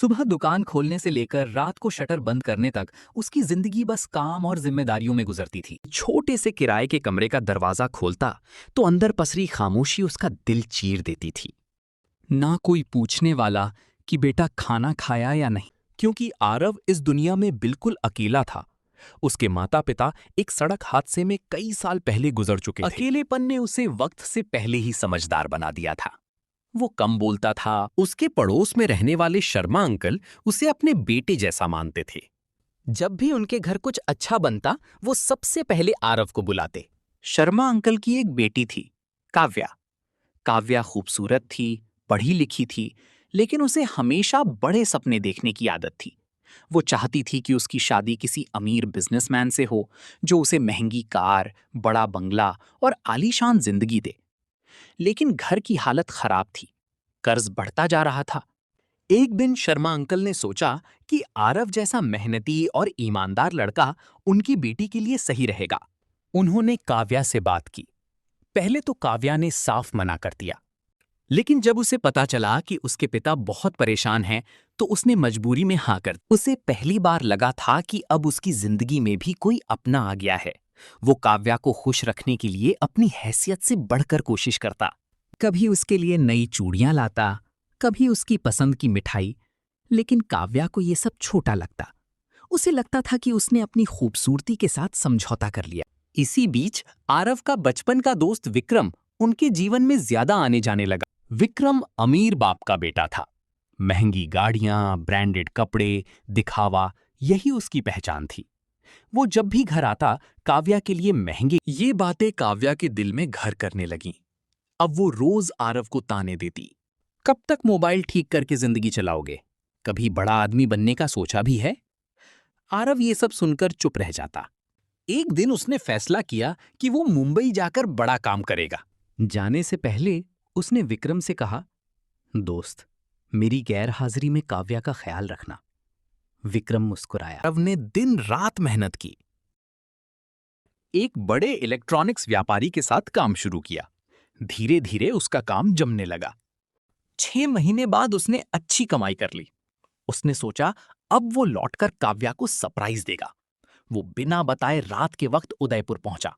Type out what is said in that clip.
सुबह दुकान खोलने से लेकर रात को शटर बंद करने तक उसकी जिंदगी बस काम और जिम्मेदारियों में गुजरती थी। छोटे से किराए के कमरे का दरवाजा खोलता तो अंदर पसरी खामोशी उसका दिल चीर देती थी। ना कोई पूछने वाला कि बेटा खाना खाया या नहीं, क्योंकि आरव इस दुनिया में बिल्कुल अकेला था। उसके माता पिता एक सड़क हादसे में कई साल पहले गुजर चुके थे। अकेलेपन ने उसे वक्त से पहले ही समझदार बना दिया था। वो कम बोलता था। उसके पड़ोस में रहने वाले शर्मा अंकल उसे अपने बेटे जैसा मानते थे। जब भी उनके घर कुछ अच्छा बनता, वो सबसे पहले आरव को बुलाते। शर्मा अंकल की एक बेटी थी, काव्या। काव्या खूबसूरत थी, पढ़ी लिखी थी, लेकिन उसे हमेशा बड़े सपने देखने की आदत थी। वो चाहती थी कि उसकी शादी किसी अमीर बिजनेसमैन से हो, जो उसे महंगी कार, बड़ा बंगला और आलीशान जिंदगी दे। लेकिन घर की हालत खराब थी, कर्ज बढ़ता जा रहा था। एक दिन शर्मा अंकल ने सोचा कि आरव जैसा मेहनती और ईमानदार लड़का उनकी बेटी के लिए सही रहेगा। उन्होंने काव्या से बात की। पहले तो काव्या ने साफ मना कर दिया, लेकिन जब उसे पता चला कि उसके पिता बहुत परेशान हैं, तो उसने मजबूरी में हाँ कर दी। उसे पहली बार लगा था कि अब उसकी जिंदगी में भी कोई अपना आ गया है। वो काव्या को खुश रखने के लिए अपनी हैसियत से बढ़कर कोशिश करता। कभी उसके लिए नई चूड़ियां लाता, कभी उसकी पसंद की मिठाई। लेकिन काव्या को ये सब छोटा लगता। उसे लगता था कि उसने अपनी खूबसूरती के साथ समझौता कर लिया। इसी बीच आरव का बचपन का दोस्त विक्रम उनके जीवन में ज्यादा आने जाने लगा। विक्रम अमीर बाप का बेटा था। महंगी गाड़ियां, ब्रांडेड कपड़े, दिखावा, यही उसकी पहचान थी। वो जब भी घर आता, काव्या के लिए महंगे। ये बातें काव्या के दिल में घर करने लगीं। अब वो रोज आरव को ताने देती। कब तक मोबाइल ठीक करके जिंदगी चलाओगे? कभी बड़ा आदमी बनने का सोचा भी है? आरव ये सब सुनकर चुप रह जाता। एक दिन उसने फैसला किया कि वो मुंबई जाकर बड़ा काम करेगा। जाने से पहले उसने विक्रम से कहा, दोस्त, मेरी गैर हाजिरी में काव्या का ख्याल रखना। विक्रम मुस्कुराया। आरव ने दिन रात मेहनत की। एक बड़े इलेक्ट्रॉनिक्स व्यापारी के साथ काम शुरू किया। धीरे धीरे उसका काम जमने लगा। 6 महीने बाद उसने अच्छी कमाई कर ली। उसने सोचा अब वो लौटकर काव्या को सरप्राइज देगा। वो बिना बताए रात के वक्त उदयपुर पहुंचा।